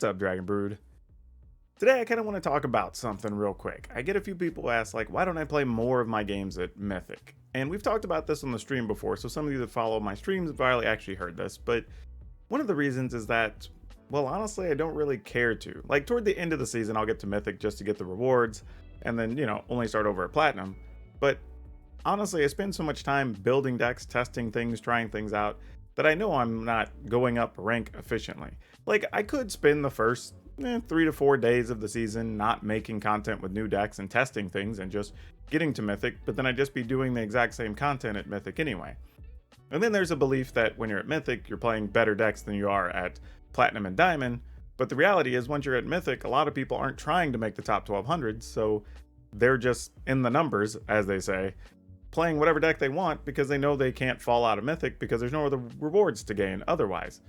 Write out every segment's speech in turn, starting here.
What's up, Dragon Brood? Today I kind of want to talk about something real quick. I get a few people ask, like, why don't I play more of my games at Mythic? And we've talked about this on the stream before, so some of you that follow my streams have probably actually heard this, but one of the reasons is that, well, honestly, I don't really care to. Like, toward the end of the season, I'll get to Mythic just to get the rewards, and then, only start over at Platinum. But honestly, I spend so much time building decks, testing things, trying things out, that I know I'm not going up rank efficiently. Like, I could spend the first 3 to 4 days of the season not making content with new decks and testing things and just getting to Mythic, but then I'd just be doing the exact same content at Mythic anyway. And then there's a belief that when you're at Mythic, you're playing better decks than you are at Platinum and Diamond, but the reality is once you're at Mythic, a lot of people aren't trying to make the top 1200, so they're just in the numbers, as they say, playing whatever deck they want because they know they can't fall out of Mythic because there's no other rewards to gain otherwise.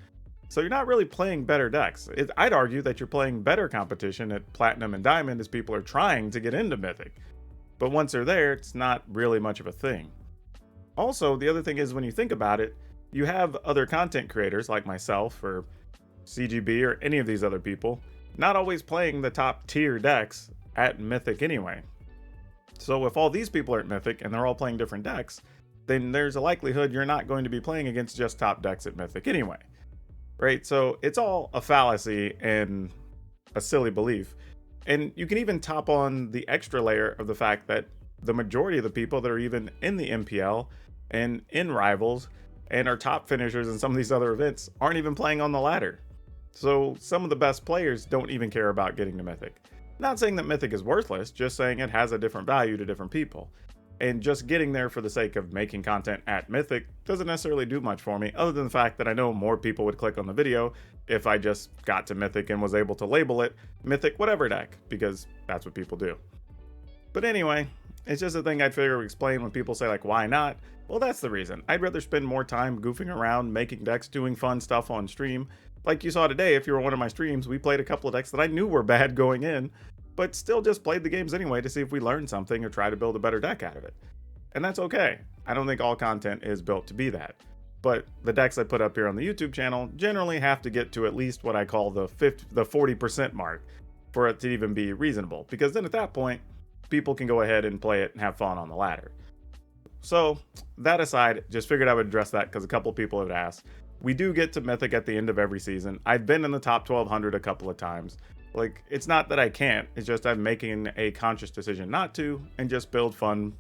So you're not really playing better decks. I'd argue that you're playing better competition at Platinum and Diamond as people are trying to get into Mythic. But once they're there, it's not really much of a thing. Also, the other thing is when you think about it, you have other content creators like myself or CGB or any of these other people not always playing the top tier decks at Mythic anyway. So if all these people are at Mythic and they're all playing different decks, then there's a likelihood you're not going to be playing against just top decks at Mythic anyway. Right? So it's all a fallacy and a silly belief. And you can even top on the extra layer of the fact that the majority of the people that are even in the MPL and in Rivals and are top finishers in some of these other events aren't even playing on the ladder. So some of the best players don't even care about getting to Mythic. Not saying that Mythic is worthless, just saying it has a different value to different people. And just getting there for the sake of making content at Mythic doesn't necessarily do much for me, other than the fact that I know more people would click on the video if I just got to Mythic and was able to label it Mythic whatever deck, because that's what people do. But anyway, it's just a thing I'd figure explain when people say, like, why not? Well, that's the reason. I'd rather spend more time goofing around, making decks, doing fun stuff on stream. Like you saw today, if you were on one of my streams, we played a couple of decks that I knew were bad going in, but still just played the games anyway to see if we learned something or try to build a better deck out of it. And that's okay. I don't think all content is built to be that. But the decks I put up here on the YouTube channel generally have to get to at least what I call the 40% mark for it to even be reasonable. Because then at that point, people can go ahead and play it and have fun on the ladder. So that aside, just figured I would address that because a couple people have asked. We do get to Mythic at the end of every season. I've been in the top 1200 a couple of times. Like, it's not that I can't, it's just I'm making a conscious decision not to and just build fun,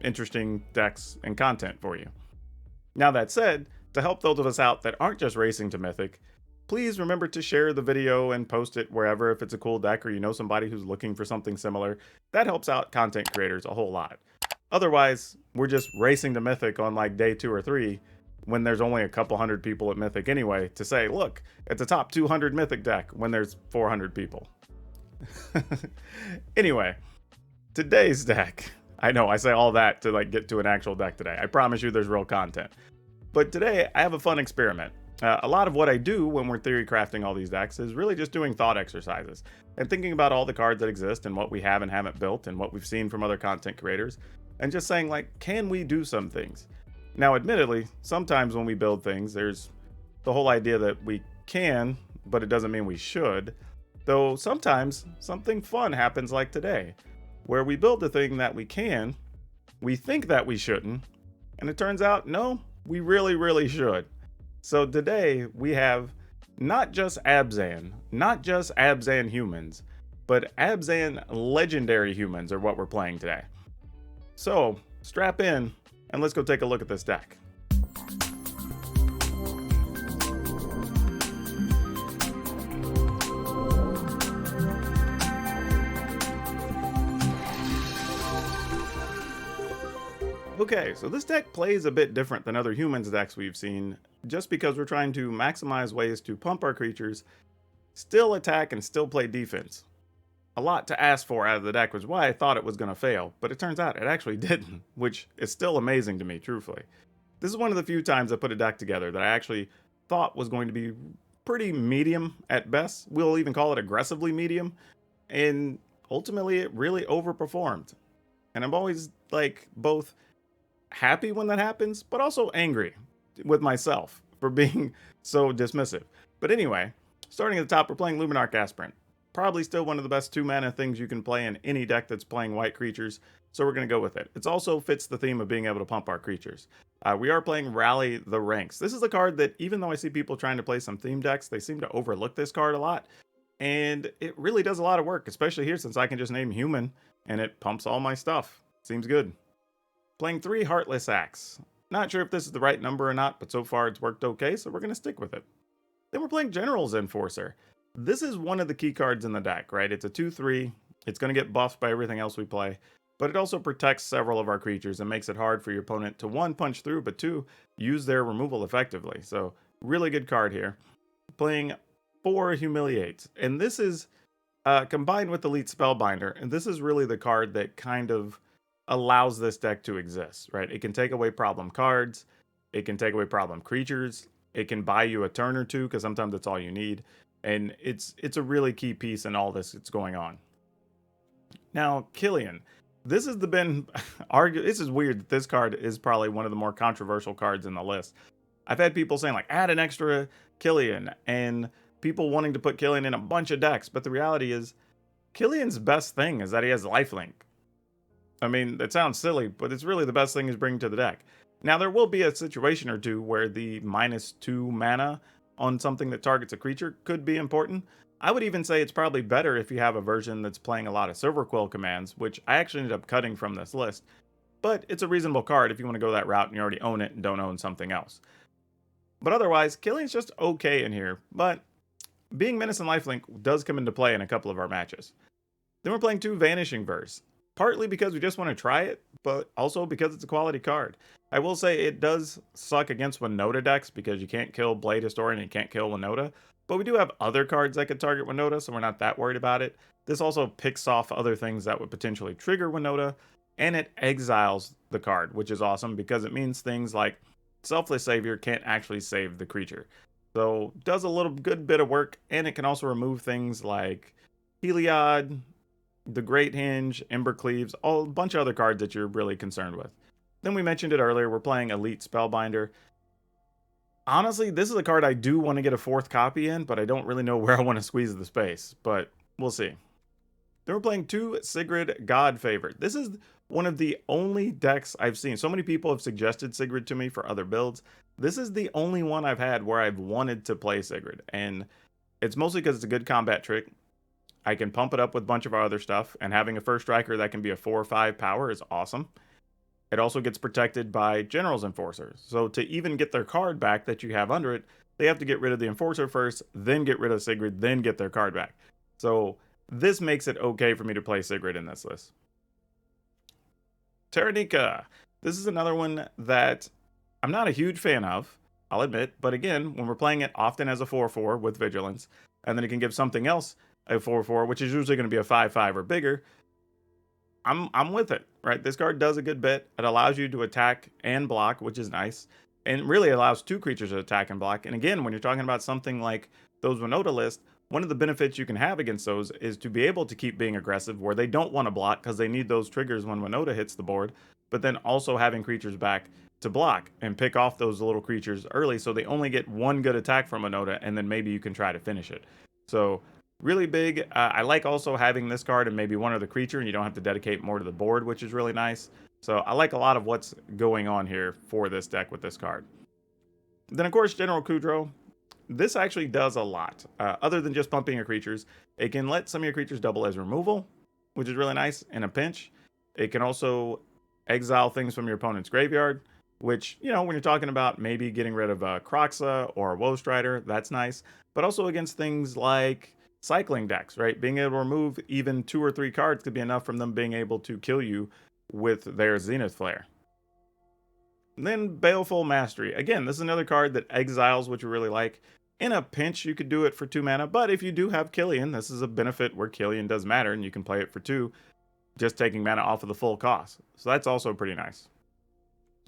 interesting decks and content for you. Now that said, to help those of us out that aren't just racing to Mythic, please remember to share the video and post it wherever if it's a cool deck or you know somebody who's looking for something similar. That helps out content creators a whole lot. Otherwise, we're just racing to Mythic on like day 2 or 3 when there's only a couple hundred people at Mythic anyway to say, look, it's a top 200 Mythic deck when there's 400 people. Anyway, today's deck. I know I say all that to like get to an actual deck today. I promise you there's real content. But today I have a fun experiment. A lot of what I do when we're theory crafting all these decks is really just doing thought exercises and thinking about all the cards that exist and what we have and haven't built and what we've seen from other content creators and just saying, like, can we do some things? Now, admittedly, sometimes when we build things, there's the whole idea that we can, but it doesn't mean we should. Though sometimes something fun happens like today, where we build the thing that we can, we think that we shouldn't, and it turns out, no, we really, really should. So today we have not just Abzan Humans, but Abzan Legendary Humans are what we're playing today. So strap in and let's go take a look at this deck. Okay, so this deck plays a bit different than other humans decks we've seen, just because we're trying to maximize ways to pump our creatures, still attack and still play defense. A lot to ask for out of the deck, which is why I thought it was going to fail, but it turns out it actually didn't, which is still amazing to me, truthfully. This is one of the few times I put a deck together that I actually thought was going to be pretty medium at best. We'll even call it aggressively medium, and ultimately it really overperformed. And I'm always like both happy when that happens, but also angry with myself for being so dismissive. But anyway, Starting at the top, we're playing Luminarch Aspirant. Probably still one of the best 2-mana things you can play in any deck that's playing white creatures, so we're going to go with it. It also fits the theme of being able to pump our creatures. We are playing Rally the Ranks. This is a card that, even though I see people trying to play some theme decks, they seem to overlook this card a lot. And it really does a lot of work, especially here since I can just name Human, and it pumps all my stuff. Seems good. Playing 3 Heartless Axe. Not sure if this is the right number or not, but so far it's worked okay, so we're going to stick with it. Then we're playing General's Enforcer. This is one of the key cards in the deck, right? It's a 2/3. It's going to get buffed by everything else we play, but it also protects several of our creatures and makes it hard for your opponent to 1, punch through, but 2, use their removal effectively. So really good card here. Playing 4 Humiliate. And this is combined with Elite Spellbinder, and this is really the card that kind of allows this deck to exist, right? It can take away problem cards. It can take away problem creatures. It can buy you a turn or two, because sometimes that's all you need. And it's a really key piece in all this that's going on. Now, Killian. This has been this is weird that this card is probably one of the more controversial cards in the list. I've had people saying, like, add an extra Killian, and people wanting to put Killian in a bunch of decks. But the reality is, Killian's best thing is that he has lifelink. I mean, it sounds silly, but it's really the best thing he's bringing to the deck. Now, there will be a situation or two where the -2 mana on something that targets a creature could be important. I would even say it's probably better if you have a version that's playing a lot of Silverquill commands, which I actually ended up cutting from this list. But it's a reasonable card if you want to go that route and you already own it and don't own something else. But otherwise, Killian's just okay in here, but being Menace and Lifelink does come into play in a couple of our matches. Then we're playing 2 Vanishing Verse, partly because we just want to try it, but also because it's a quality card. I will say it does suck against Winota decks because you can't kill Blade Historian and you can't kill Winota, but we do have other cards that could target Winota, so we're not that worried about it. This also picks off other things that would potentially trigger Winota, and it exiles the card, which is awesome because it means things like Selfless Savior can't actually save the creature. So does a little good bit of work, and it can also remove things like Heliod, the Great Hinge, Embercleaves, a bunch of other cards that you're really concerned with. Then we mentioned it earlier, we're playing Elite Spellbinder. Honestly, this is a card I do want to get a 4th copy in, but I don't really know where I want to squeeze the space, but we'll see. Then we're playing 2 Sigrid God Favored. This is one of the only decks I've seen. So many people have suggested Sigrid to me for other builds. This is the only one I've had where I've wanted to play Sigrid, and it's mostly because it's a good combat trick. I can pump it up with a bunch of our other stuff, and having a first striker that can be a 4 or 5 power is awesome. It also gets protected by General's Enforcer. So to even get their card back that you have under it, they have to get rid of the Enforcer first, then get rid of Sigrid, then get their card back. So this makes it okay for me to play Sigrid in this list. Terranika. This is another one that I'm not a huge fan of, I'll admit, but again, when we're playing it often as a 4/4 with Vigilance, and then it can give something else a 4/4, which is usually going to be a 5/5 or bigger, I'm with it, right? This card does a good bit. It allows you to attack and block, which is nice, and really allows 2 creatures to attack and block. And again, when you're talking about something like those Winota list, one of the benefits you can have against those is to be able to keep being aggressive where they don't want to block because they need those triggers when Winota hits the board, but then also having creatures back to block and pick off those little creatures early so they only get 1 good attack from Winota, and then maybe you can try to finish it. So really big. I like also having this card and maybe one other creature, and you don't have to dedicate more to the board, which is really nice. So I like a lot of what's going on here for this deck with this card. Then, of course, General Kudro. This actually does a lot. Other than just pumping your creatures, it can let some of your creatures double as removal, which is really nice in a pinch. It can also exile things from your opponent's graveyard, which, you know, when you're talking about maybe getting rid of Kroxa or Woe Strider, that's nice. But also against things like cycling decks, right? Being able to remove even 2 or 3 cards could be enough from them being able to kill you with their Zenith Flare. And then Baleful Mastery. Again, this is another card that exiles what you really like. In a pinch, you could do it for 2 mana, but if you do have Killian, this is a benefit where Killian does matter, and you can play it for 2, just taking mana off of the full cost. So that's also pretty nice.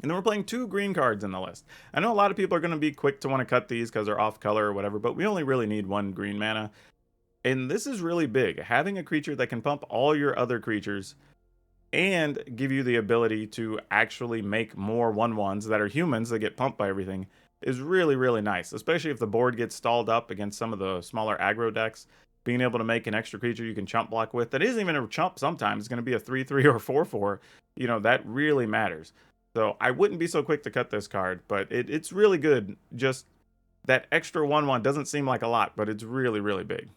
And then we're playing 2 green cards in the list. I know a lot of people are going to be quick to want to cut these because they're off color or whatever, but we only really need 1 green mana. And this is really big. Having a creature that can pump all your other creatures and give you the ability to actually make more 1/1s that are humans that get pumped by everything is really, really nice, especially if the board gets stalled up against some of the smaller aggro decks. Being able to make an extra creature you can chump block with that isn't even a chump sometimes, it's going to be a 3/3 or 4/4, you know, that really matters. So I wouldn't be so quick to cut this card, but it's really good. Just that extra 1/1 doesn't seem like a lot, but it's really, really big.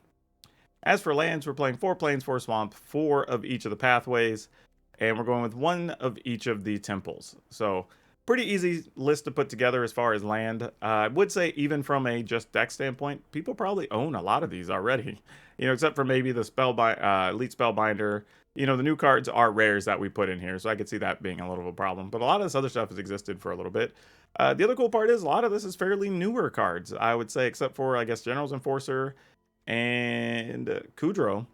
As for lands, we're playing 4 plains, 4 swamp, 4 of each of the pathways, and we're going with 1 of each of the temples. So pretty easy list to put together as far as land. I would say even from a just deck standpoint, people probably own a lot of these already. You know, except for maybe the Elite Spellbinder. You know, the new cards are rares that we put in here, so I could see that being a little of a problem. But a lot of this other stuff has existed for a little bit. The other cool part is a lot of this is fairly newer cards, I would say, except for, I guess, General's Enforcer and Kudro.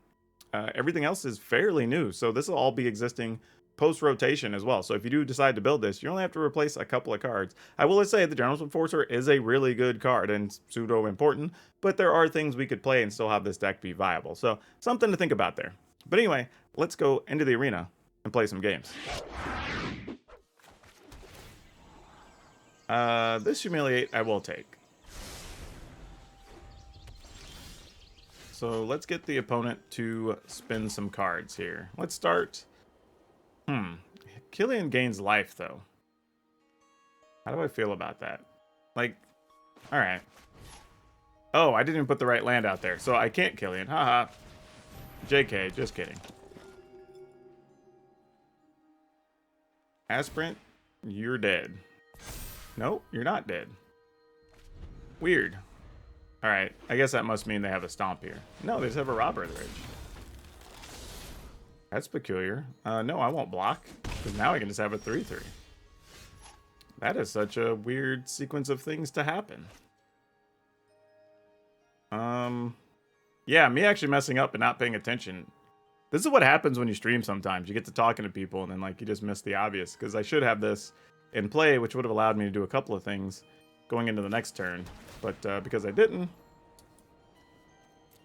Everything else is fairly new, so this will all be existing post-rotation as well. So if you do decide to build this, you only have to replace a couple of cards. I will say the General's Enforcer is a really good card and pseudo important, but there are things we could play and still have this deck be viable. So something to think about there. But anyway, let's go into the arena and play some games. This Humiliate I will take. So let's get the opponent to spin some cards here. Let's start. Killian gains life, though. How do I feel about that? Like, alright. Oh, I didn't even put the right land out there, so I can't Killian. Haha. JK, just kidding. Aspirant, you're dead. Nope, you're not dead. Weird. Alright, I guess that must mean they have a stomp here. No, they just have a Robber of the Ridge. That's peculiar. No, I won't block, because now I can just have a 3/3. That is such a weird sequence of things to happen. Yeah, me actually messing up and not paying attention. This is what happens when you stream sometimes. You get to talking to people, and then like you just miss the obvious, because I should have this in play, which would have allowed me to do a couple of things going into the next turn. But because I didn't,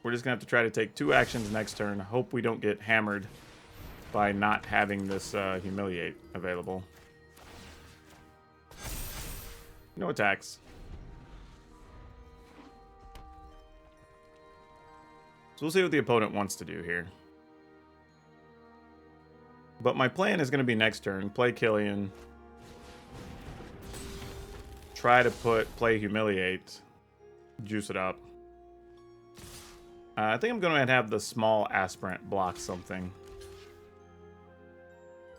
we're just going to have to try to take 2 actions next turn. Hope we don't get hammered by not having this Humiliate available. No attacks. So we'll see what the opponent wants to do here. But my plan is going to be next turn, play Killian. Try to play Humiliate. Juice it up. I think I'm going to have the small Aspirant block something.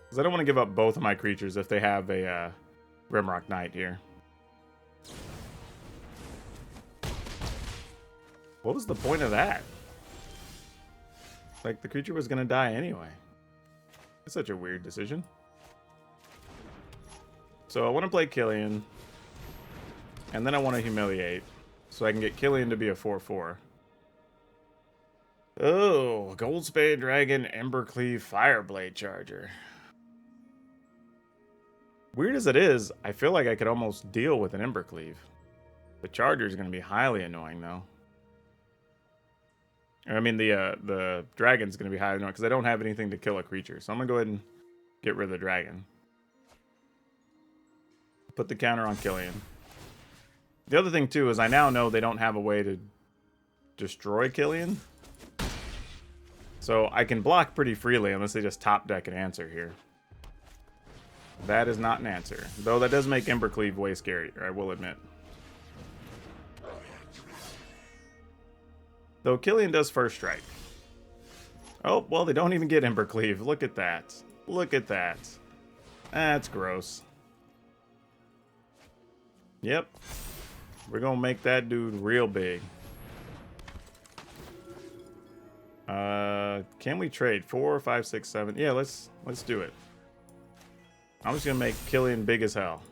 Because I don't want to give up both of my creatures if they have a Grimrock Knight here. What was the point of that? Like, the creature was going to die anyway. It's such a weird decision. So I want to play Killian. And then I want to Humiliate. So I can get Killian to be a 4/4. Oh, Goldspade Dragon, Embercleave, Fireblade Charger. Weird as it is, I feel like I could almost deal with an Embercleave. The Charger is going to be highly annoying, though. I mean, the Dragon's going to be highly annoying because I don't have anything to kill a creature. So I'm going to go ahead and get rid of the Dragon. Put the counter on Killian. The other thing, too, is I now know they don't have a way to destroy Killian. So I can block pretty freely unless they just top deck an answer here. That is not an answer. Though that does make Embercleave way scarier, I will admit. Though Killian does first strike. Oh, well, they don't even get Embercleave. Look at that. Look at that. That's gross. Yep. We're going to make that dude real big. Can we trade? 4, 5, 6, 7. Yeah, let's do it. I'm just going to make Killian big as hell.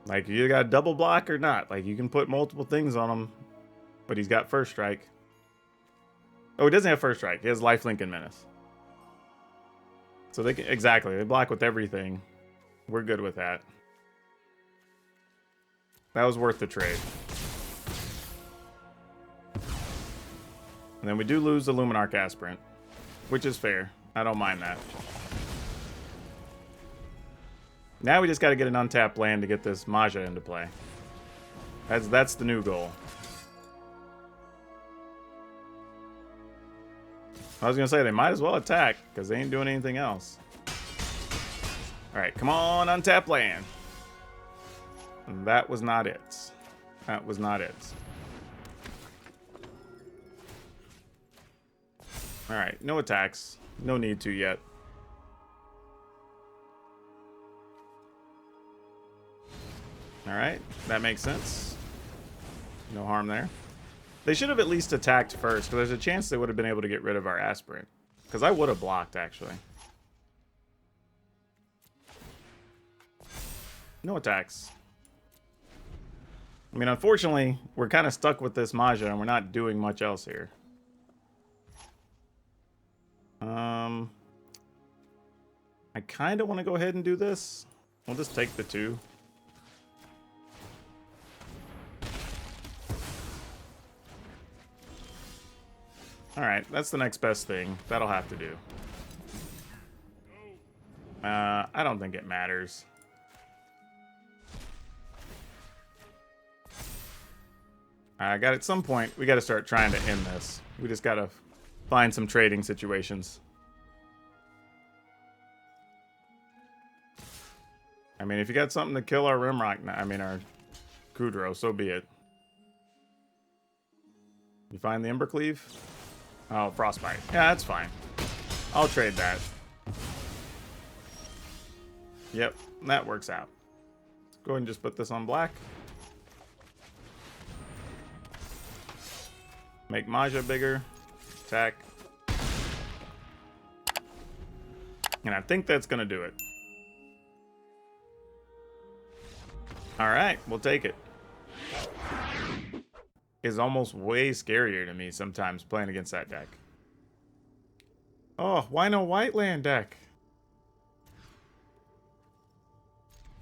Like, you got a double block or not. Like, you can put multiple things on him, but he's got first strike. Oh, he doesn't have first strike. He has lifelink and menace. So they can, exactly, they block with everything. We're good with that. That was worth the trade. And then we do lose the Luminarch Aspirant, which is fair. I don't mind that. Now we just got to get an untapped land to get this Maja into play. That's the new goal. I was going to say, they might as well attack, because they ain't doing anything else. Alright, come on, untap land. And that was not it. That was not it. Alright, no attacks. No need to yet. Alright, that makes sense. No harm there. They should have at least attacked first, because there's a chance they would have been able to get rid of our aspirant. Because I would have blocked, actually. No attacks. I mean, unfortunately, we're kind of stuck with this Maja, and we're not doing much else here. I kind of want to go ahead and do this. We'll just take the 2. Alright, that's the next best thing. That'll have to do. I don't think it matters. At some point, we got to start trying to end this. We just got to find some trading situations. I mean, if you got something to kill our Rimrock, our Kudro, so be it. You find the Embercleave? Oh, Frostbite. Yeah, that's fine. I'll trade that. Yep, that works out. Let's go ahead and just put this on black. Make Maja bigger. Attack. And I think that's going to do it. Alright, we'll take it. It's almost way scarier to me sometimes playing against that deck. Oh, why no white land deck?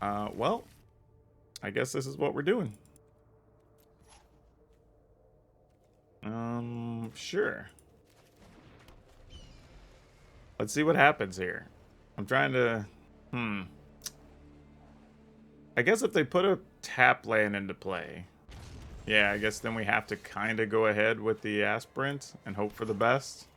Well, I guess this is what we're doing. Sure. Let's see what happens here. I'm trying to... I guess if they put a tap land into play... Yeah, I guess then we have to kind of go ahead with the aspirant and hope for the best.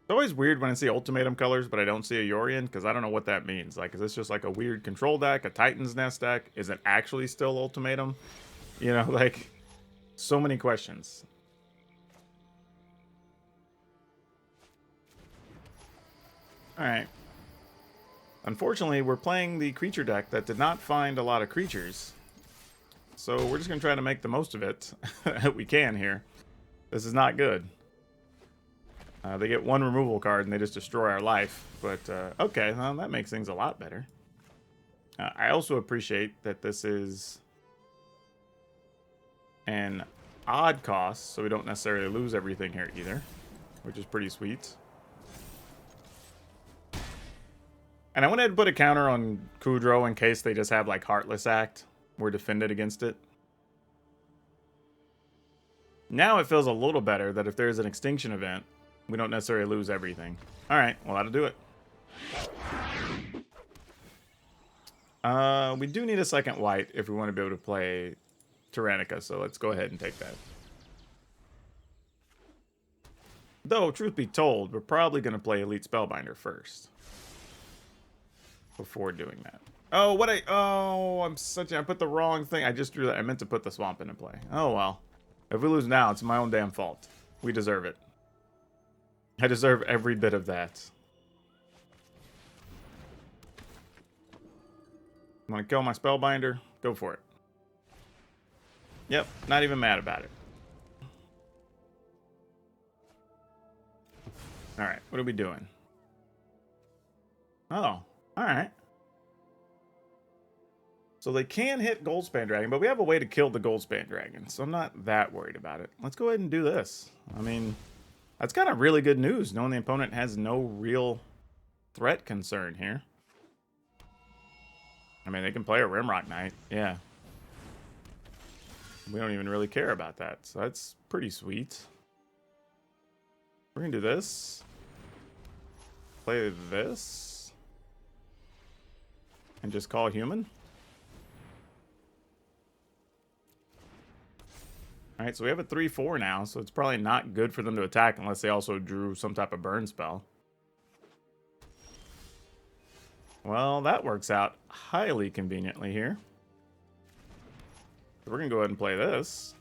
It's always weird when I see ultimatum colors, but I don't see a Yorion, because I don't know what that means. Like, is this just like a weird control deck, a Titan's Nest deck? Is it actually still ultimatum? You know, like, so many questions. Alright. Unfortunately, we're playing the creature deck that did not find a lot of creatures. So we're just going to try to make the most of it that we can here. This is not good. They get one removal card and they just destroy our life. But, okay, well, that makes things a lot better. I also appreciate that this is an odd cost, so we don't necessarily lose everything here either, which is pretty sweet. And I went ahead and put a counter on Kudro in case they just have, like, Heartless Act. We're defended against it. Now it feels a little better that if there's an extinction event, we don't necessarily lose everything. Alright, well, that'll do it. We do need a second white if we want to be able to play Tyrannica, so let's go ahead and take that. Though, truth be told, we're probably going to play Elite Spellbinder first. Before doing that. Oh, I put the wrong thing. I just drew that. I meant to put the swamp into play. Oh, well. If we lose now, it's my own damn fault. We deserve it. I deserve every bit of that. Want to kill my Spellbinder? Go for it. Yep, not even mad about it. Alright, what are we doing? Oh, alright. So they can hit Goldspan Dragon, but we have a way to kill the Goldspan Dragon, so I'm not that worried about it. Let's go ahead and do this. I mean, that's kind of really good news, knowing the opponent has no real threat concern here. I mean, they can play a Rimrock Knight, yeah. We don't even really care about that, so that's pretty sweet. We're gonna do this. Play this. And just call human. Alright, so we have a 3-4 now, so it's probably not good for them to attack unless they also drew some type of burn spell. Well, that works out highly conveniently here. So we're going to go ahead and play this.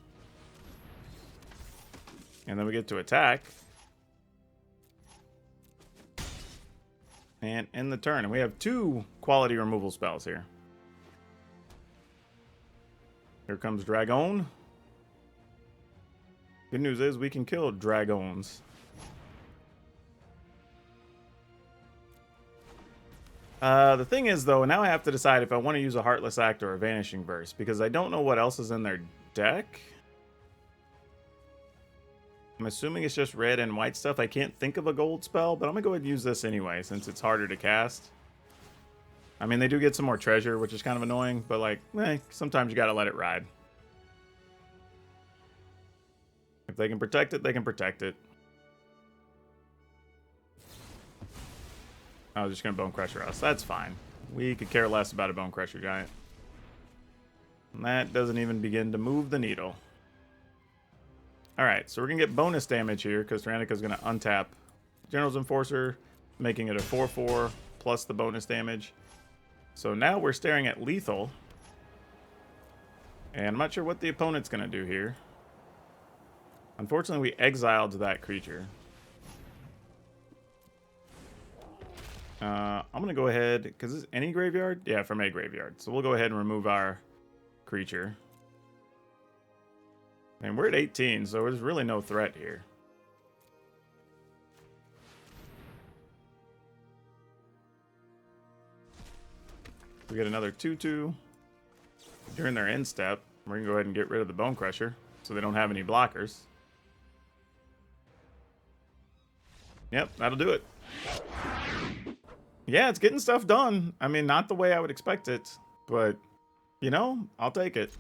And then we get to attack. And end the turn. And we have 2 quality removal spells here. Here comes Dragon. Good news is we can kill dragons. The thing is, though, now I have to decide if I want to use a Heartless Act or a Vanishing Verse, because I don't know what else is in their deck. I'm assuming it's just red and white stuff. I can't think of a gold spell, but I'm going to go ahead and use this anyway, since it's harder to cast. I mean, they do get some more treasure, which is kind of annoying, but, like, sometimes you got to let it ride. If they can protect it, they can protect it. I was just going to Bone Crusher us. That's fine. We could care less about a Bone Crusher Giant. And that doesn't even begin to move the needle. Alright, so we're going to get bonus damage here because Tyranica's going to untap General's Enforcer, making it a 4-4 plus the bonus damage. So now we're staring at lethal. And I'm not sure what the opponent's going to do here. Unfortunately, we exiled that creature. I'm going to go ahead, because this is any graveyard? Yeah, from a graveyard. So we'll go ahead and remove our creature. And we're at 18, so there's really no threat here. We get another 2-2. During their end step, we're going to go ahead and get rid of the Bone Crusher, so they don't have any blockers. Yep, that'll do it. Yeah, it's getting stuff done. I mean, not the way I would expect it, but, you know, I'll take it.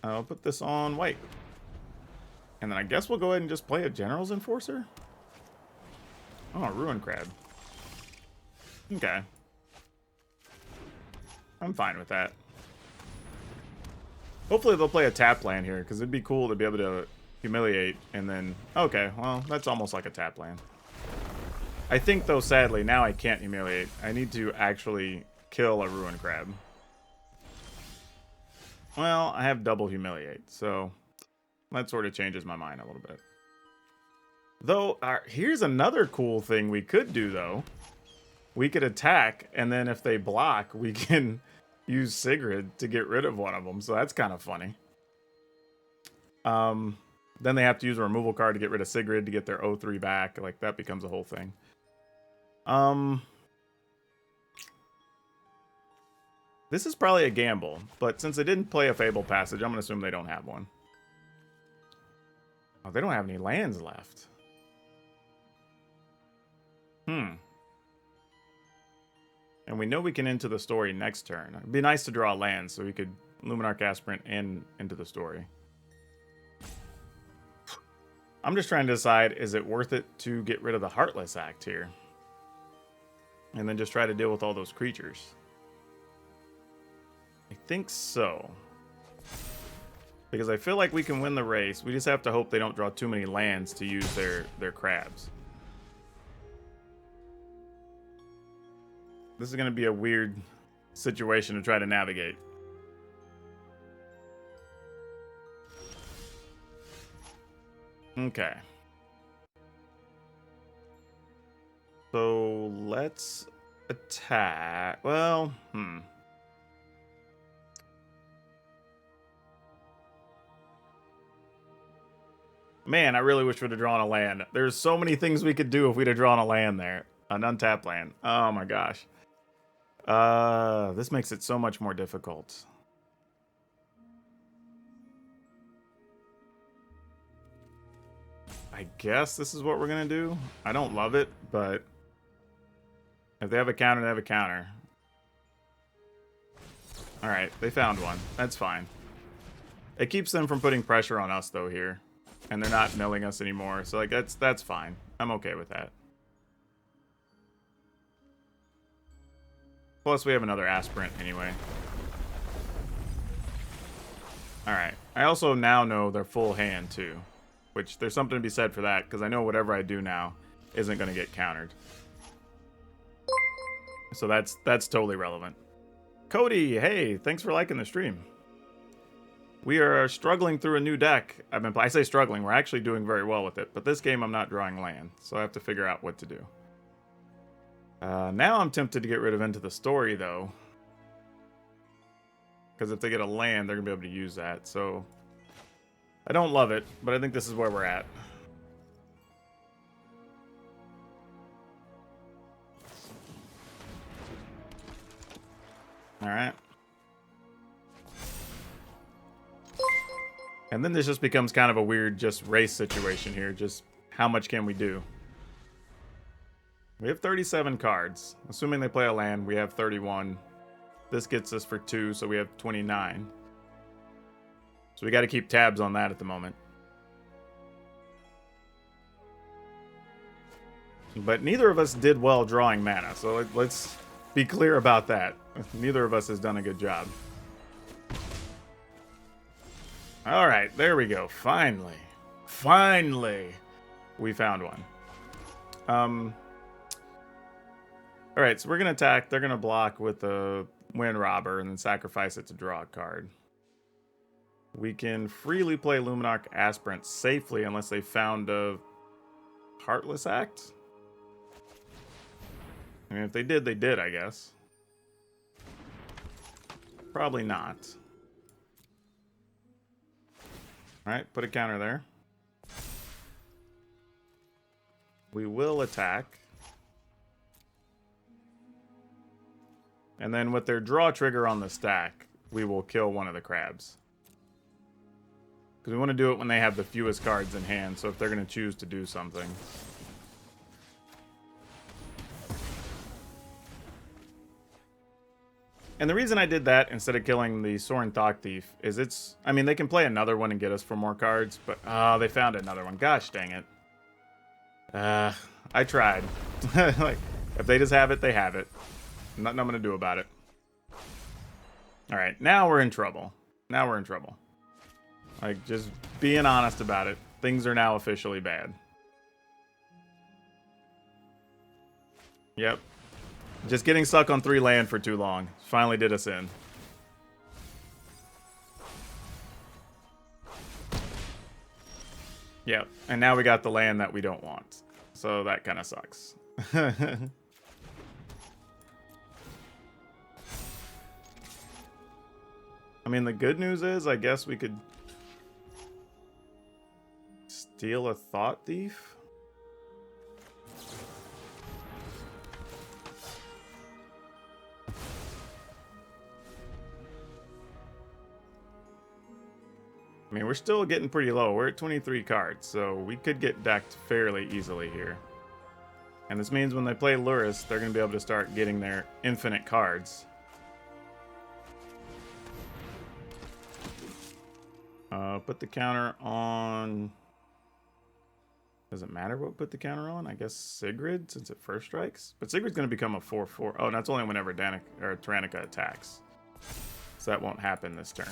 I'll put this on white. And then I guess we'll go ahead and just play a General's Enforcer. Oh, a Ruin Crab. Okay. I'm fine with that. Hopefully they'll play a tap land here, because it'd be cool to be able to humiliate and then... Okay, well, that's almost like a tap land. I think, though, sadly, now I can't humiliate. I need to actually kill a Ruin Crab. Well, I have double humiliate, so that sort of changes my mind a little bit. Though, here's another cool thing we could do, though. We could attack, and then if they block, we can use Sigrid to get rid of one of them, so that's kind of funny. Then they have to use a removal card to get rid of Sigrid to get their 0-3 back. Like, that becomes a whole thing. This is probably a gamble, but since they didn't play a Fable Passage, I'm going to assume they don't have one. Oh, they don't have any lands left. And we know we can Into the Story next turn. It'd be nice to draw land so we could Luminarch Aspirant and Into the Story. I'm just trying to decide, is it worth it to get rid of the Heartless Act here? And then just try to deal with all those creatures. I think so. Because I feel like we can win the race. We just have to hope they don't draw too many lands to use their crabs. This is going to be a weird situation to try to navigate. Okay. So let's attack. Well, Man, I really wish we'd have drawn a land. There's so many things we could do if we'd have drawn a land there. An untapped land. Oh my gosh. This makes it so much more difficult. I guess this is what we're going to do. I don't love it, but if they have a counter, they have a counter. Alright, they found one. That's fine. It keeps them from putting pressure on us, though, here. And they're not milling us anymore. So, like, that's fine. I'm okay with that. Plus, we have another aspirant anyway. Alright. I also now know their full hand, too. Which, there's something to be said for that, because I know whatever I do now isn't going to get countered. So that's totally relevant. Cody, hey, thanks for liking the stream. We are struggling through a new deck. I say struggling, we're actually doing very well with it. But this game I'm not drawing land, so I have to figure out what to do. Now I'm tempted to get rid of Into the Story, though. Because if they get a land, they're going to be able to use that. So I don't love it, but I think this is where we're at. Alright. And then this just becomes kind of a weird just race situation here. Just how much can we do? We have 37 cards. Assuming they play a land, we have 31. This gets us for 2, so we have 29. So we got to keep tabs on that at the moment. But neither of us did well drawing mana, so let's be clear about that. Neither of us has done a good job. Alright, there we go. Finally. Finally! We found one. Alright, so we're going to attack. They're going to block with the Wind Robber and then sacrifice it to draw a card. We can freely play Luminarch Aspirant safely unless they found a Heartless Act. I mean, if they did, they did, I guess. Probably not. Alright, put a counter there. We will attack. And then with their draw trigger on the stack, we will kill one of the crabs. Because we want to do it when they have the fewest cards in hand, so if they're going to choose to do something. And the reason I did that instead of killing the Sorin Thok Thief is I mean, they can play another one and get us for more cards, but they found another one. Gosh dang it. I tried. Like, if they just have it, they have it. Nothing I'm going to do about it. Alright, now we're in trouble. Now we're in trouble. Like, just being honest about it. Things are now officially bad. Yep. Just getting stuck on 3 land for too long finally did us in. Yep, and now we got the land that we don't want. So that kind of sucks. I mean, the good news is, I guess we could steal a Thought Thief. I mean, we're still getting pretty low. We're at 23 cards, so we could get decked fairly easily here. And this means when they play Lurrus, they're going to be able to start getting their infinite cards. Put the counter on... Does it matter what put the counter on? I guess Sigrid, since it first strikes. But Sigrid's going to become a 4/4. Oh, that's only whenever Tyrannica attacks. So that won't happen this turn.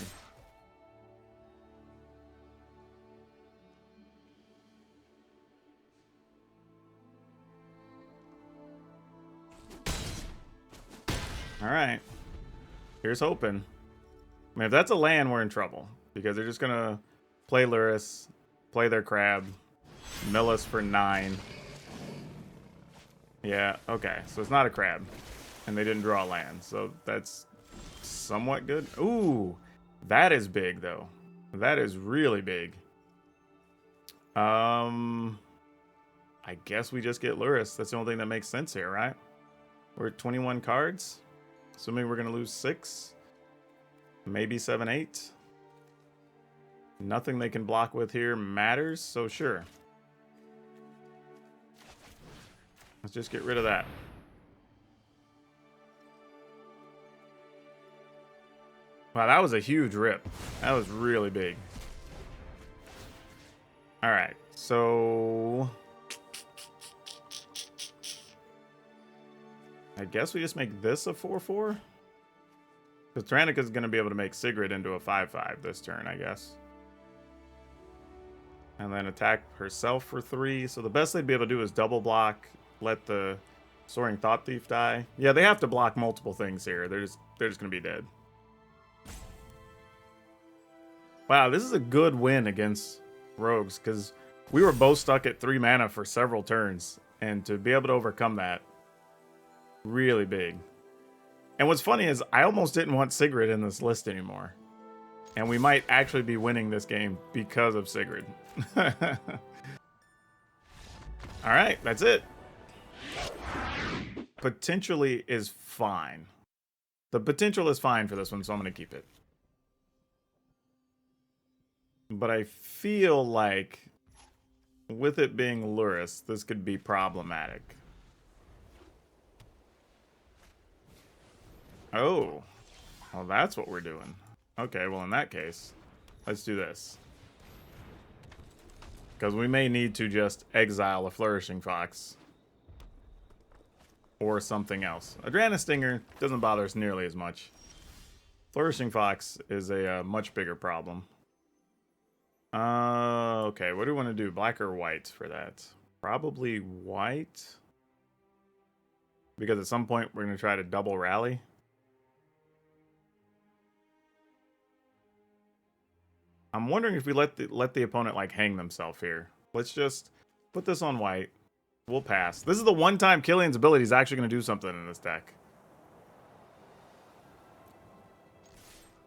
Alright. Here's hoping. I mean, if that's a land, we're in trouble. Because they're just going to play Lurrus, play their crab, mill us for 9. Yeah, okay. So it's not a crab. And they didn't draw a land. So that's somewhat good. Ooh, that is big, though. That is really big. I guess we just get Lurrus. That's the only thing that makes sense here, right? We're at 21 cards. Assuming we're going to lose 6. Maybe 7, 8. Nothing they can block with here matters, so sure. Let's just get rid of that. Wow, that was a huge rip. That was really big. All right, so I guess we just make this a 4/4. Because Tyrannica is going to be able to make Sigrid into a 5/5 this turn, I guess. And then attack herself for 3. So the best they'd be able to do is double block, let the Soaring Thought Thief die. Yeah, they have to block multiple things here. They're just going to be dead. Wow, this is a good win against Rogues, because we were both stuck at 3 mana for several turns. And to be able to overcome that, really big. And what's funny is I almost didn't want Sigrid in this list anymore. And we might actually be winning this game because of Sigrid. Alright, that's it. Potentially is fine. The potential is fine for this one, so I'm going to keep it. But I feel like with it being Lurrus, this could be problematic. Oh, well, that's what we're doing. Okay, well, in that case, let's do this. Because we may need to just exile a Flourishing Fox. Or something else. Adranus Stinger doesn't bother us nearly as much. Flourishing Fox is a much bigger problem. Okay, what do we want to do? Black or white for that? Probably white. Because at some point, we're going to try to double rally. I'm wondering if we let the opponent like hang themselves here. Let's just put this on white. We'll pass. This is the one time Killian's ability is actually going to do something in this deck.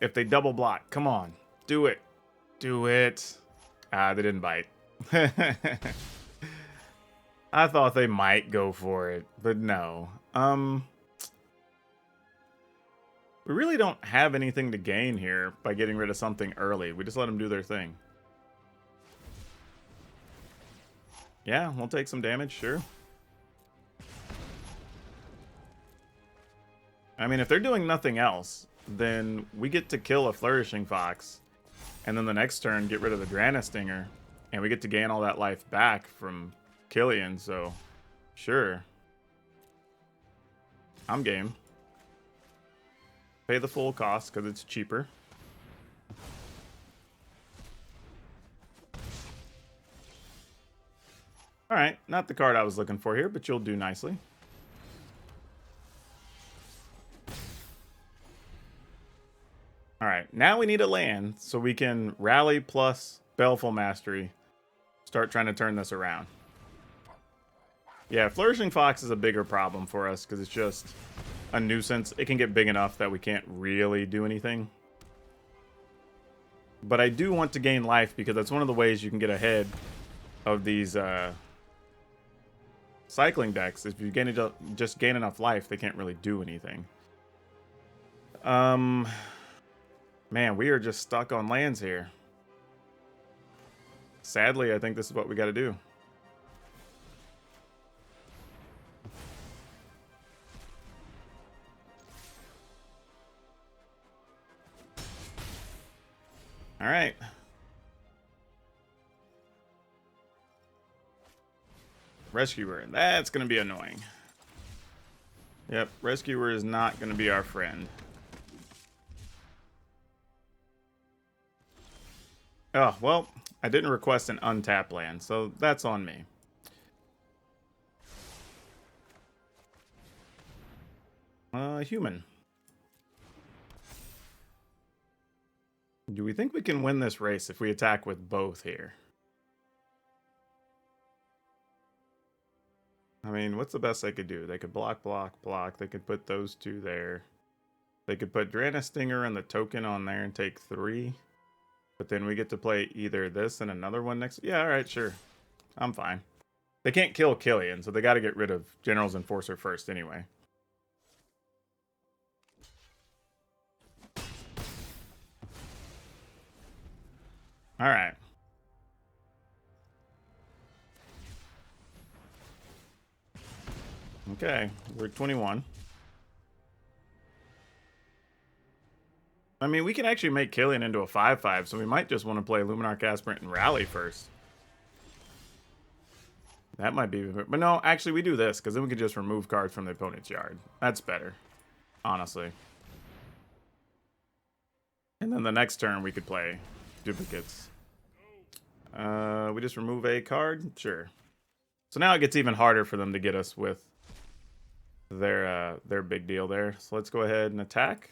If they double block, come on, do it, do it. Ah, they didn't bite. I thought they might go for it, but no. We really don't have anything to gain here by getting rid of something early. We just let them do their thing. Yeah, we'll take some damage, sure. I mean, if they're doing nothing else, then we get to kill a Flourishing Fox. And then the next turn, get rid of the Adranus Stinger. And we get to gain all that life back from Killian, so sure. I'm game. Pay the full cost because it's cheaper. Alright, not the card I was looking for here, but you'll do nicely. Alright, now we need a land so we can rally plus Baleful Mastery. Start trying to turn this around. Yeah, Flourishing Fox is a bigger problem for us because it's just a nuisance. It can get big enough that we can't really do anything. But I do want to gain life because that's one of the ways you can get ahead of these cycling decks. If you just gain enough life, they can't really do anything. Man, we are just stuck on lands here. Sadly, I think this is what we got to do. All right. Rescuer. That's going to be annoying. Yep, Rescuer is not going to be our friend. Oh, well, I didn't request an untap land, so that's on me. Human. Do we think we can win this race if we attack with both here? I mean, what's the best they could do? They could block, block, block. They could put those two there. They could put Adranus Stinger and the token on there and take 3. But then we get to play either this and another one next. Yeah, all right, sure. I'm fine. They can't kill Killian, so they got to get rid of General's Enforcer first anyway. All right. Okay, we're 21. I mean, we can actually make Killian into a 5/5, so we might just want to play Luminarch Aspirant and Rally first. That might be, but no, actually we do this, because then we can just remove cards from the opponent's yard. That's better, honestly. And then the next turn we could play duplicates. We just remove a card? Sure. So now it gets even harder for them to get us with their big deal there. So let's go ahead and attack.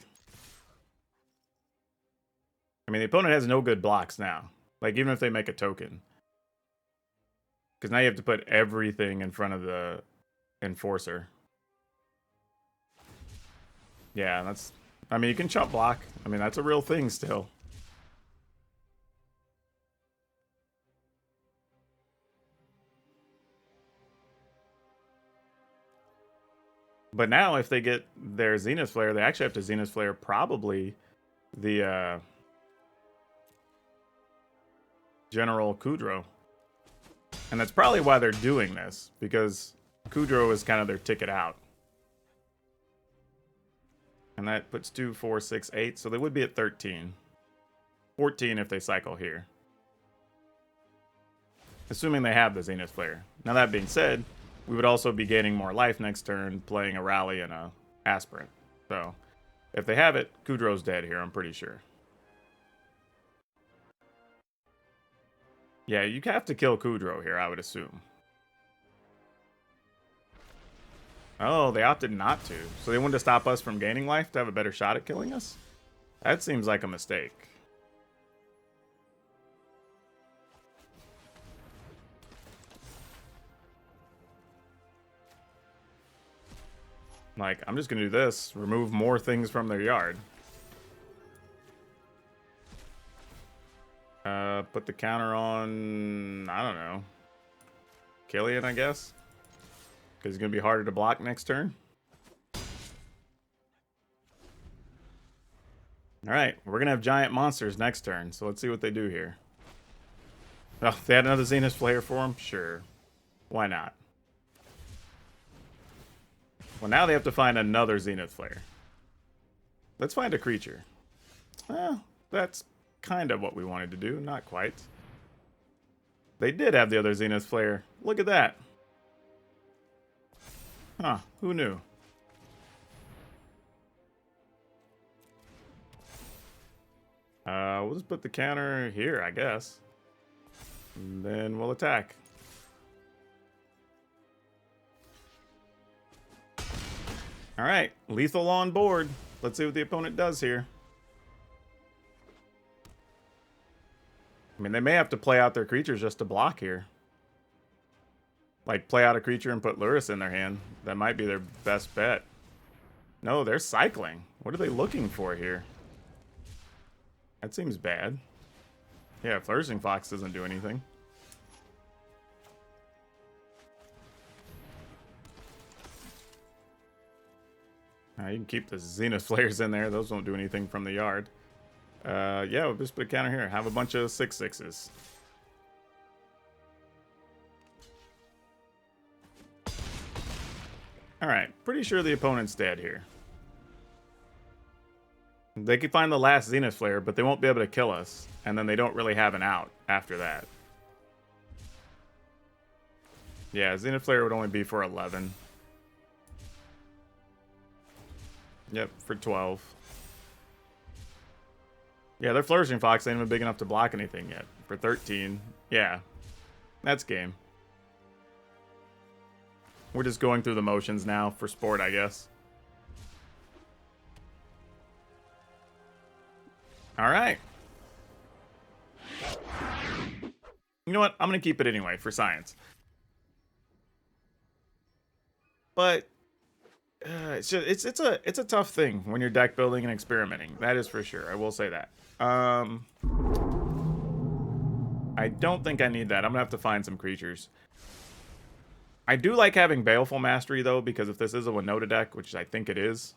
I mean, the opponent has no good blocks now. Like, even if they make a token. Because now you have to put everything in front of the Enforcer. Yeah, that's... I mean, you can chump block. I mean, that's a real thing still. But now, if they get their Zenith Flare, they actually have to Zenith Flare probably the General Kudro. And that's probably why they're doing this, because Kudro is kind of their ticket out. And that puts 2, 4, 6, 8, so they would be at 13. 14 if they cycle here. Assuming they have the Zenith Flare. Now that being said, we would also be gaining more life next turn, playing a Rally and a Aspirant. So, if they have it, Kudro's dead here, I'm pretty sure. Yeah, you have to kill Kudro here, I would assume. Oh, they opted not to. So they wanted to stop us from gaining life to have a better shot at killing us? That seems like a mistake. Like, I'm just going to do this. Remove more things from their yard. Put the counter on... I don't know. Killian, I guess? Because it's going to be harder to block next turn. Alright, we're going to have giant monsters next turn. So let's see what they do here. Oh, they had another Zenith Flare for him? Sure. Why not? Well, now they have to find another Zenith Flare. Let's find a creature. Well, that's kind of what we wanted to do. Not quite. They did have the other Zenith Flare. Look at that. Huh, who knew? We'll just put the counter here, I guess. And then we'll attack. Alright, lethal on board. Let's see what the opponent does here. I mean, they may have to play out their creatures just to block here. Like, play out a creature and put Lurrus in their hand. That might be their best bet. No, they're cycling. What are they looking for here? That seems bad. Yeah, Flourishing Fox doesn't do anything. You can keep the Zenith Flares in there. Those won't do anything from the yard. Yeah, we'll just put a counter here. Have a bunch of 6/6s. Alright, pretty sure the opponent's dead here. They could find the last Zenith Flare, but they won't be able to kill us. And then they don't really have an out after that. Yeah, Zenith Flare would only be for 11. Yep, for 12. Yeah, their Flourishing Fox ain't even big enough to block anything yet. For 13. Yeah, that's game. We're just going through the motions now for sport, I guess. Alright. You know what? I'm going to keep it anyway for science. But it's a tough thing when you're deck building and experimenting. That is for sure. I will say that. I don't think I need that. I'm going to have to find some creatures. I do like having Baleful Mastery, though, because if this is a Winota deck, which I think it is...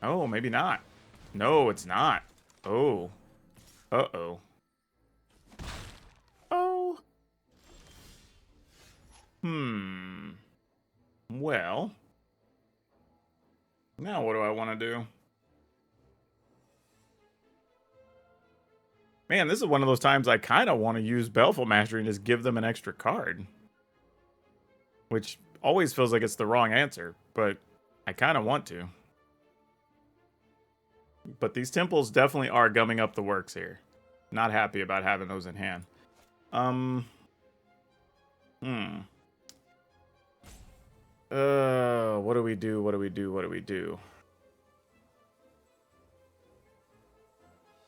Oh, maybe not. No, it's not. Oh. Uh-oh. Oh. Well. Now what do I want to do? Man, this is one of those times I kind of want to use Baleful Mastery and just give them an extra card. which always feels like it's the wrong answer, but I kind of want to. But these temples definitely are gumming up the works here. Not happy about having those in hand. What do we do? What do we do? What do we do?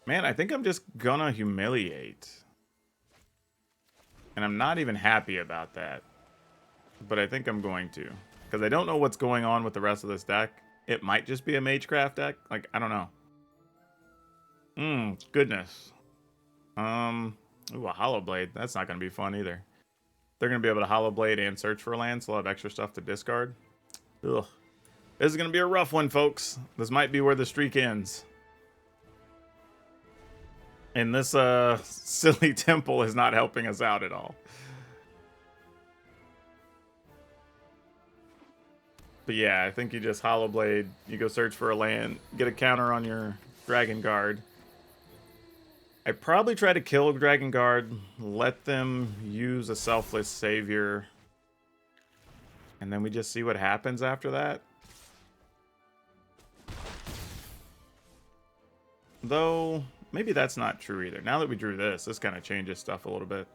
Man, I think I'm just gonna humiliate. And I'm not even happy about that. But I think I'm going to. Because I don't know what's going on with the rest of this deck. It might just be a Magecraft deck. Like, I don't know. Goodness. Ooh, a Hollow Blade. That's not going to be fun either. They're going to be able to Hollow Blade and search for lands, so they'll have extra stuff to discard. Ugh. This is going to be a rough one, folks. This might be where the streak ends. And this silly temple is not helping us out at all. But yeah, I think you just Hollow Blade, you go search for a land, get a counter on your Dragon Guard. I probably try to kill Dragon Guard, let them use a Selfless Savior, and then we just see what happens after that. Though, maybe that's not true either. Now that we drew this kind of changes stuff a little bit.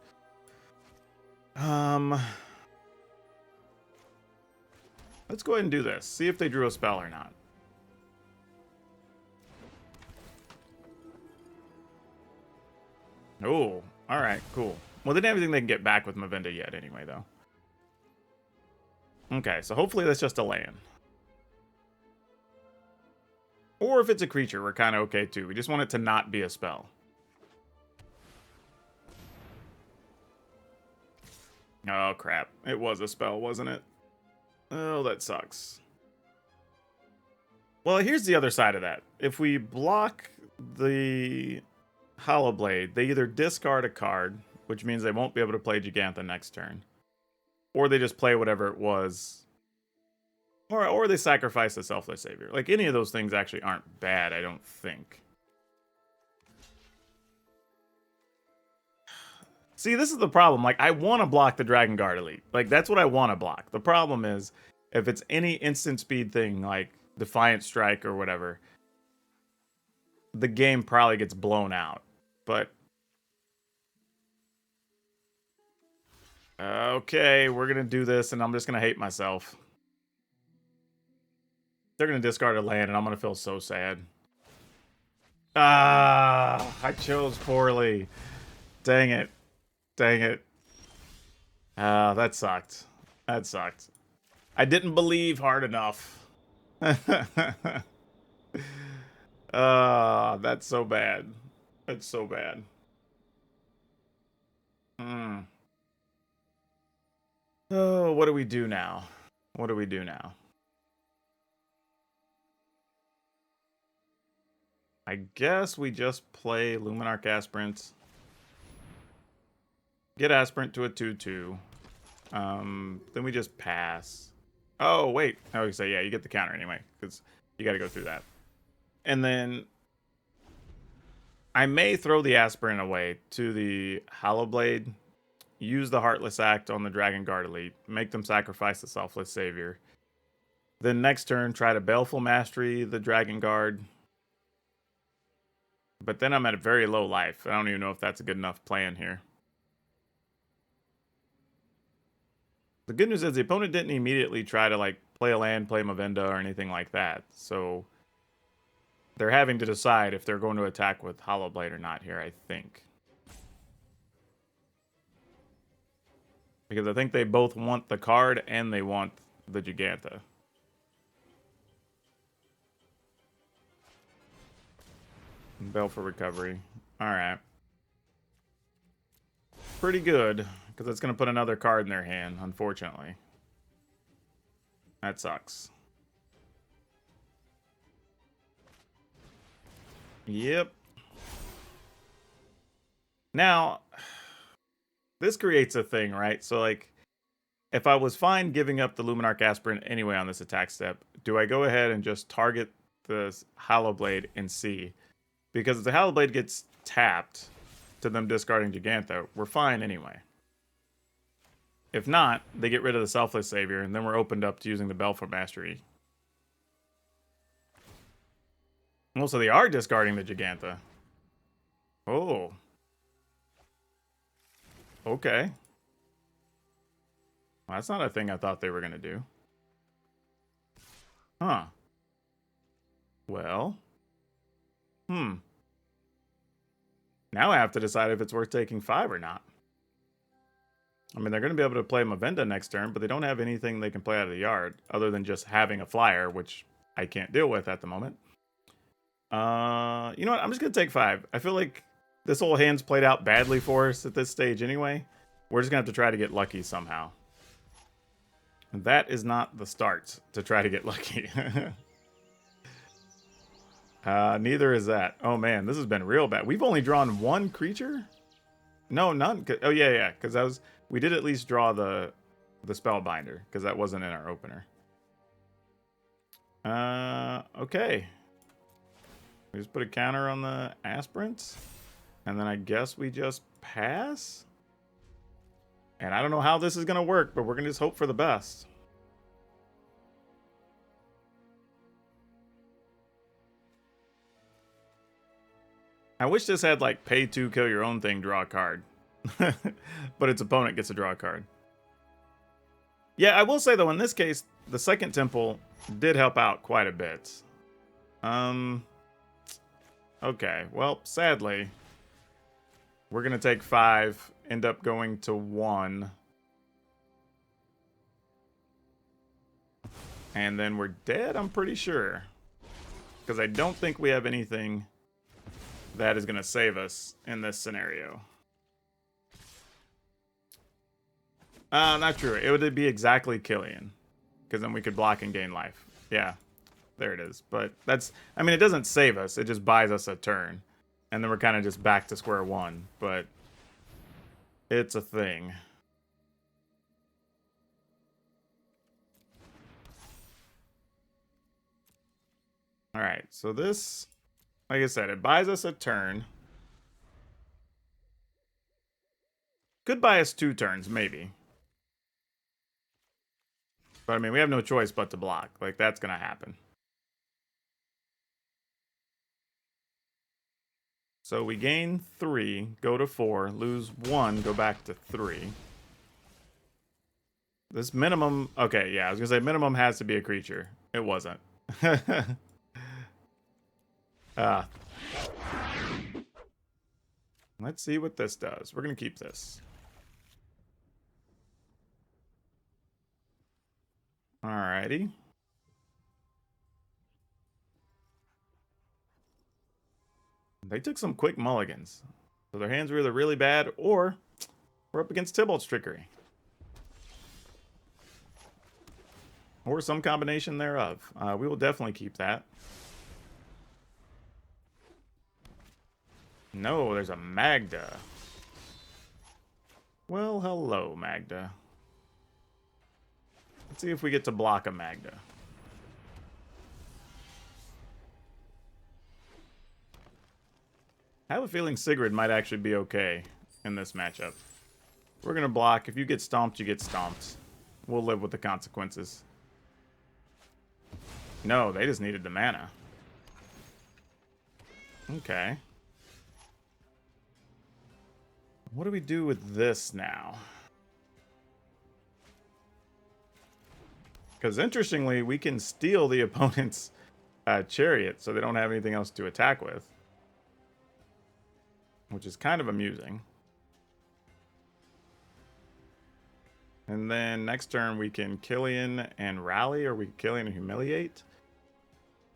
Let's go ahead and do this. See if they drew a spell or not. Oh, alright, cool. Well, they didn't have anything they can get back with Mavinda yet anyway, though. Okay, so hopefully that's just a land. Or if it's a creature, we're kind of okay too. We just want it to not be a spell. Oh, crap. It was a spell, wasn't it? Oh, that sucks. Well, here's the other side of that. If we block the Hollow Blade, they either discard a card, which means they won't be able to play Gigantha next turn, or they just play whatever it was, or they sacrifice the Selfless Savior. Like, any of those things actually aren't bad, I don't think. See, this is the problem. Like, I want to block the Dragon Guard Elite. Like, that's what I want to block. The problem is, if it's any instant speed thing, like Defiant Strike or whatever, the game probably gets blown out. But okay, we're gonna do this, and I'm just gonna hate myself. They're gonna discard a land, and I'm gonna feel so sad. Ah, I chose poorly. Dang it. Dang it. That sucked. That sucked. I didn't believe hard enough. That's so bad. That's so bad. Oh, what do we do now? What do we do now? I guess we just play Luminarch Aspirant. Get Aspirant to a 2/2. Then we just pass. Oh, wait. Oh, you say, yeah, you get the counter anyway, because you got to go through that. And then I may throw the Aspirant away to the Hollow Blade, use the Heartless Act on the Dragon Guard Elite, make them sacrifice the Selfless Savior. Then next turn, try to Baleful Mastery the Dragon Guard. But then I'm at a very low life. I don't even know if that's a good enough plan here. The good news is the opponent didn't immediately try to, like, play a land, play Mavinda, or anything like that. So they're having to decide if they're going to attack with Hollow Blade or not here, I think. Because I think they both want the card and they want the Gigantha. Bell for recovery. Alright. Pretty good, because that's going to put another card in their hand, unfortunately. That sucks. Yep. Now, this creates a thing, right? So, like, if I was fine giving up the Luminarch Aspirant anyway on this attack step, do I go ahead and just target the Hollow Blade and see? Because if the Hollow Blade gets tapped to them discarding Gigantha, we're fine anyway. If not, they get rid of the Selfless Savior, and then we're opened up to using the Baleful Mastery. Also, they are discarding the Giganta. Oh. Okay. Well, that's not a thing I thought they were going to do. Huh. Well. Now I have to decide if it's worth taking 5 or not. I mean, they're going to be able to play Mavenda next turn, but they don't have anything they can play out of the yard other than just having a flyer, which I can't deal with at the moment. You know what? I'm just going to take 5. I feel like this whole hand's played out badly for us at this stage anyway. We're just going to have to try to get lucky somehow. And that is not the start to try to get lucky. Neither is that. Oh man, this has been real bad. We've only drawn 1 creature? No, none. Oh yeah, because we did at least draw the Spellbinder, because that wasn't in our opener. Okay. We just put a counter on the aspirants, and then I guess we just pass? And I don't know how this is going to work, but we're going to just hope for the best. I wish this had, like, pay 2, kill your own thing, draw a card. But its opponent gets to draw a card. Yeah, I will say, though, in this case, the second temple did help out quite a bit. Okay, well, sadly, we're going to take 5, end up going to 1. And then we're dead, I'm pretty sure. Because I don't think we have anything that is going to save us in this scenario. Not true. It would be exactly Killian. Because then we could block and gain life. Yeah, there it is. But that's, I mean, it doesn't save us. It just buys us a turn. And then we're kind of just back to square one. But it's a thing. Alright, so this, like I said, it buys us a turn. Could buy us 2 turns, maybe. But I mean, we have no choice but to block. Like, that's going to happen. So we gain 3, go to 4, lose 1, go back to 3. This minimum, okay, yeah, I was going to say minimum has to be a creature. It wasn't. Let's see what this does. We're going to keep this. Alrighty. They took some quick mulligans. So their hands were either really bad or we're up against Tybalt's Trickery. Or some combination thereof. We will definitely keep that. No, there's a Magda. Well, hello, Magda. Let's see if we get to block a Magda. I have a feeling Sigrid might actually be okay in this matchup. We're going to block. If you get stomped, you get stomped. We'll live with the consequences. No, they just needed the mana. Okay. What do we do with this now? Because interestingly, we can steal the opponent's chariot so they don't have anything else to attack with. Which is kind of amusing. And then next turn we can Killian and rally, or we can Killian and humiliate.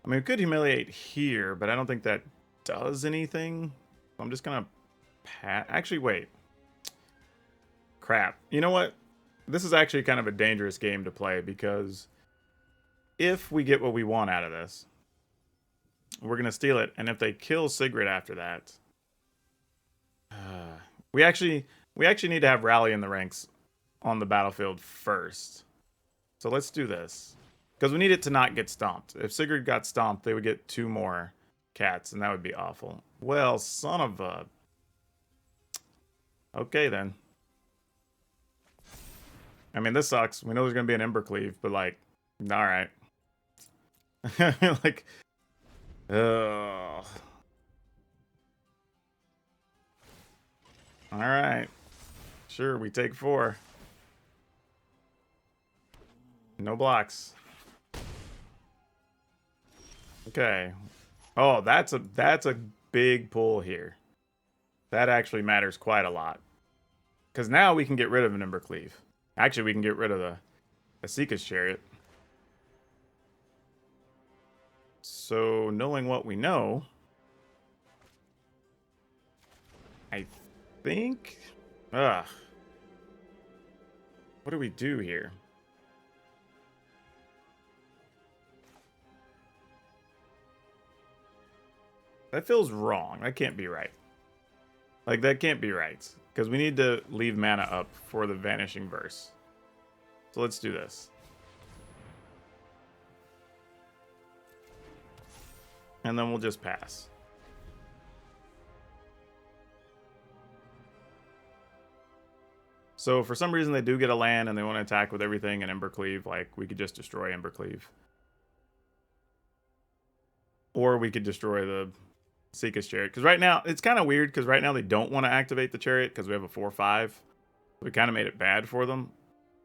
I mean, we could humiliate here, but I don't think that does anything. So I'm just going to actually, wait. Crap. You know what? This is actually kind of a dangerous game to play because if we get what we want out of this, we're going to steal it. And if they kill Sigrid after that, we actually need to have rally in the ranks on the battlefield first. So let's do this. Because we need it to not get stomped. If Sigrid got stomped, they would get 2 more cats, and that would be awful. Well, son of a... Okay, then. I mean, this sucks. We know there's going to be an Ember Cleave, but like, all right. Like, ugh. All right. Sure, we take 4. No blocks. Okay. Oh, that's a big pull here. That actually matters quite a lot. Because now we can get rid of an Ember Cleave. Actually, we can get rid of the Seeker's Chariot. So, knowing what we know, I think... Ugh. What do we do here? That feels wrong. That can't be right. Like, that can't be right. Because we need to leave mana up for the Vanishing Verse. So let's do this. And then we'll just pass. So for some reason they do get a land and they want to attack with everything and Ember Cleave. Like, we could just destroy Ember Cleave. Or we could destroy the Seeker's Chariot. Because right now, it's kind of weird because right now they don't want to activate the Chariot because we have a 4/5. We kind of made it bad for them.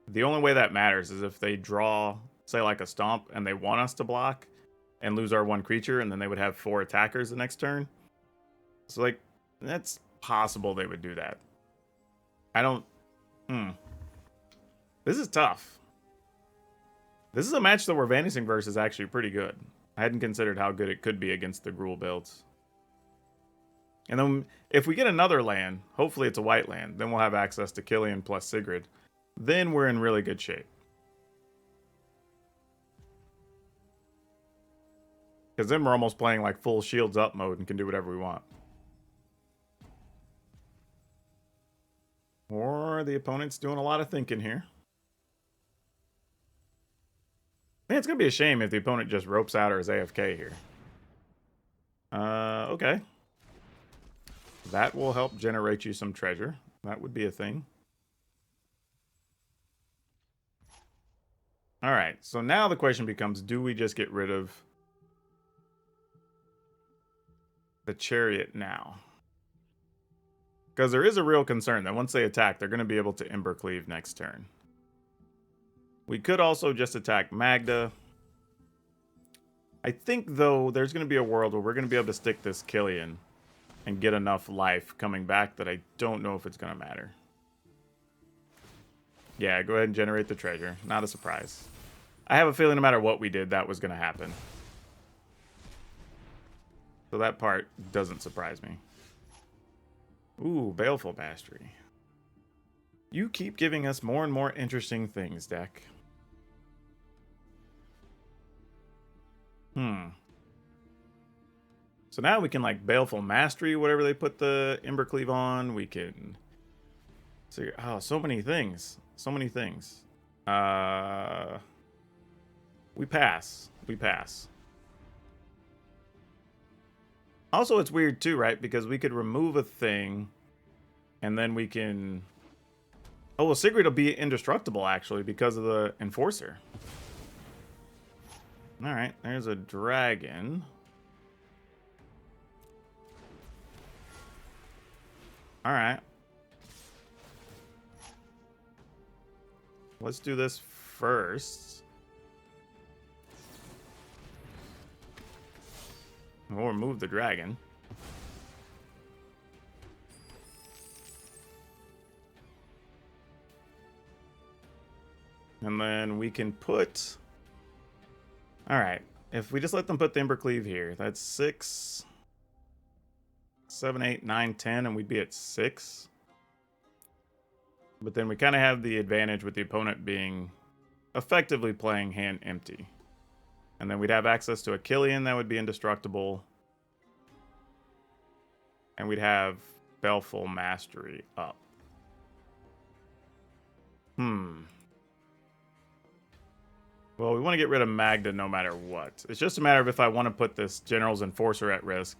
The only way that matters is if they draw, say, like a Stomp and they want us to block and lose our 1 creature, and then they would have 4 attackers the next turn. So, like, that's possible they would do that. I don't... This is tough. This is a match that where Vanishing Verse is actually pretty good. I hadn't considered how good it could be against the Gruul builds. And then if we get another land, hopefully it's a white land, then we'll have access to Killian plus Sigrid. Then we're in really good shape. Because then we're almost playing like full shields up mode and can do whatever we want. Or the opponent's doing a lot of thinking here. Man, it's going to be a shame if the opponent just ropes out or is AFK here. Okay. That will help generate you some treasure. That would be a thing. Alright, so now the question becomes, do we just get rid of the Chariot now? Because there is a real concern that once they attack, they're going to be able to Ember Cleave next turn. We could also just attack Magda. I think, though, there's going to be a world where we're going to be able to stick this Killian and get enough life coming back that I don't know if it's going to matter. Yeah, go ahead and generate the treasure. Not a surprise. I have a feeling no matter what we did, that was going to happen. So that part doesn't surprise me. Ooh, Baleful Mastery. You keep giving us more and more interesting things, deck. So now we can, like, Baleful Mastery, whatever they put the Ember Cleave on. We can... Oh, so many things. So many things. We pass. We pass. Also, it's weird, too, right? Because we could remove a thing, and then we can... Oh, well, Sigrid will be indestructible, actually, because of the Enforcer. Alright, there's a dragon. Alright. Let's do this first. We'll remove the dragon. And then we can put... Alright, if we just let them put the Ember Cleave here, that's 6, 7, 8, 9, 10, and we'd be at 6. But then we kind of have the advantage with the opponent being effectively playing hand empty. And then we'd have access to a Killian that would be indestructible. And we'd have Baleful Mastery up. Well, we want to get rid of Magda no matter what. It's just a matter of if I want to put this General's Enforcer at risk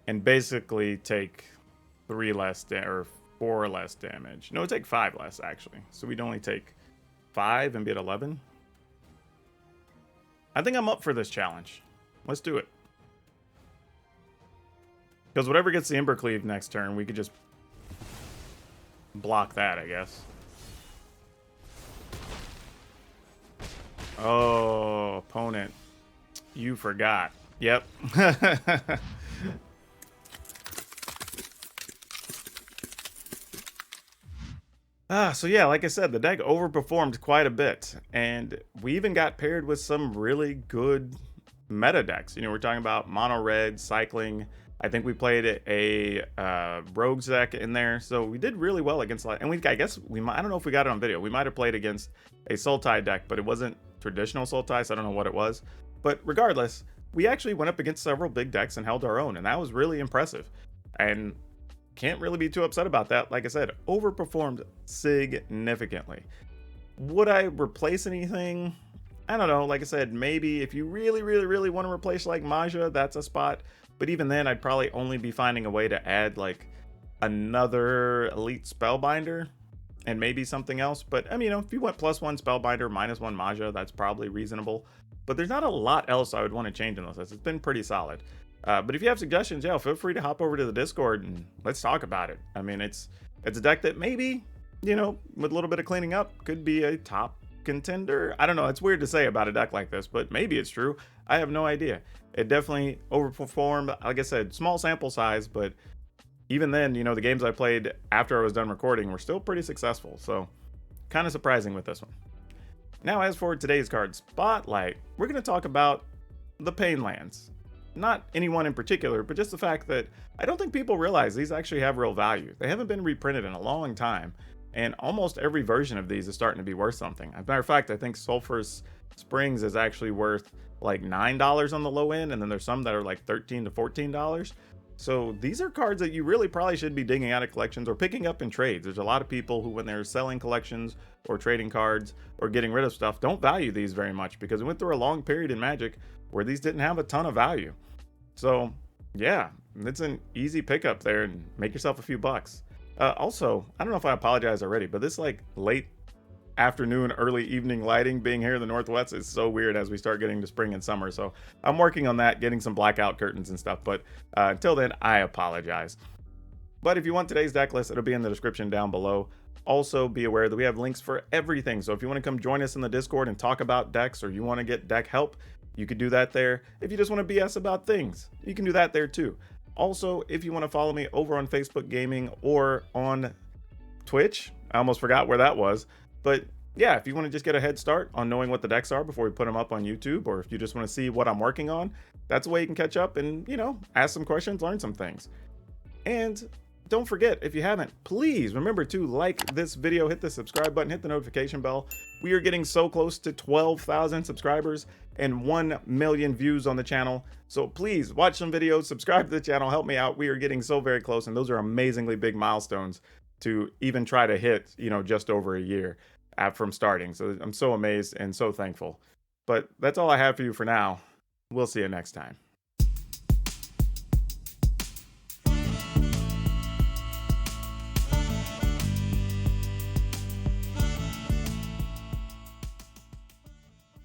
and basically take 3 less or 4 less damage. No, take 5 less, actually. So we'd only take 5 and be at 11? I think I'm up for this challenge. Let's do it. Because whatever gets the Embercleave next turn, we could just block that, I guess. Oh, opponent. You forgot. Yep. So yeah, like I said, the deck overperformed quite a bit, and we even got paired with some really good meta decks. You know, we're talking about mono red, cycling. I think we played a Rogues deck in there, so we did really well against. And I guess we might. I don't know if we got it on video. We might have played against a Sultai deck, but it wasn't traditional Sultai, so I don't know what it was. But regardless, we actually went up against several big decks and held our own, and that was really impressive. And can't really be too upset about that. Like I said, overperformed significantly. Would I replace anything? I don't know. Like I said, maybe if you really want to replace like Maja, that's a spot. But even then, I'd probably only be finding a way to add like another elite spellbinder and maybe something else. But I mean, you know, if you went +1 spellbinder, -1 Maja, that's probably reasonable. But there's not a lot else I would want to change in this list. It's been pretty solid. But if you have suggestions, yeah, feel free to hop over to the Discord and let's talk about it. I mean, it's a deck that maybe, you know, with a little bit of cleaning up, could be a top contender. I don't know. It's weird to say about a deck like this, but maybe it's true. I have no idea. It definitely overperformed. Like I said, small sample size, but even then, you know, the games I played after I was done recording were still pretty successful. So kind of surprising with this one. Now, as for today's card spotlight, we're going to talk about the Pain Lands. Not anyone in particular, but just the fact that I don't think people realize these actually have real value. They haven't been reprinted in a long time, and almost every version of these is starting to be worth something. As a matter of fact, I think Sulphur's Springs is actually worth like $9 on the low end, and then there's some that are like $13 to $14. So these are cards that you really probably should be digging out of collections or picking up in trades. There's a lot of people who, when they're selling collections or trading cards or getting rid of stuff, don't value these very much because we went through a long period in Magic where these didn't have a ton of value. So yeah, it's an easy pickup there and make yourself a few bucks. Also, I don't know if I apologize already, but this like late afternoon, early evening lighting being here in the Northwest is so weird as we start getting to spring and summer. So I'm working on that, getting some blackout curtains and stuff. But until then, I apologize. But if you want today's deck list, it'll be in the description down below. Also, be aware that we have links for everything. So if you want to come join us in the Discord and talk about decks, or you want to get deck help, you could do that there. If you just want to BS about things, you can do that there too. Also, if you want to follow me over on Facebook Gaming or on Twitch, I almost forgot where that was. But yeah, if you want to just get a head start on knowing what the decks are before we put them up on YouTube, or if you just want to see what I'm working on, that's a way you can catch up and, you know, ask some questions, learn some things. And don't forget, if you haven't, please remember to like this video, hit the subscribe button, hit the notification bell. We are getting so close to 12,000 subscribers and 1 million views on the channel. So please watch some videos, subscribe to the channel, help me out. We are getting so very close, and those are amazingly big milestones to even try to hit, you know, just over a year from starting. So I'm so amazed and so thankful. But that's all I have for you for now. We'll see you next time.